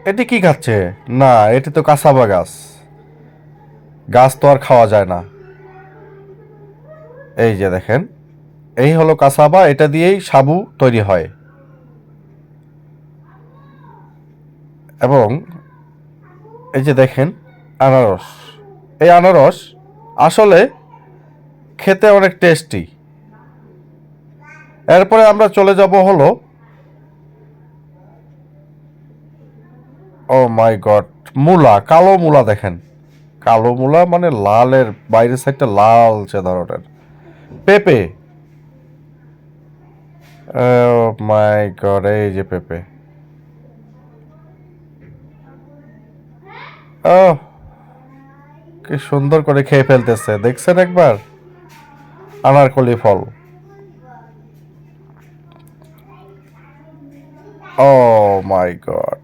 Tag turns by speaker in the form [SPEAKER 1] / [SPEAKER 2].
[SPEAKER 1] এটি কি খাচ্ছে? না, এটি তো কাসাবা গাছ। গাছ তো আর খাওয়া যায় না। এই যে দেখেন, এই হলো কাসাবা, এটা দিয়েই সাবু তৈরি হয়। এবং এই যে দেখেন আনারস, এই আনারস আসলে খেতে অনেক টেস্টি। এরপরে আমরা চলে যাব হলো, ও মাই গড, মূলা, কালো মূলা দেখেন। কালো মূলা মানে লালের বাইরের সাইডটা লালচে ধরনের। পেঁপে, ও মাই গড, এই যে পেঁপে। ও কি সুন্দর করে খেয়ে ফেলতেছে, দেখছেন একবার? আনারকলি ফল। ও মাই গড,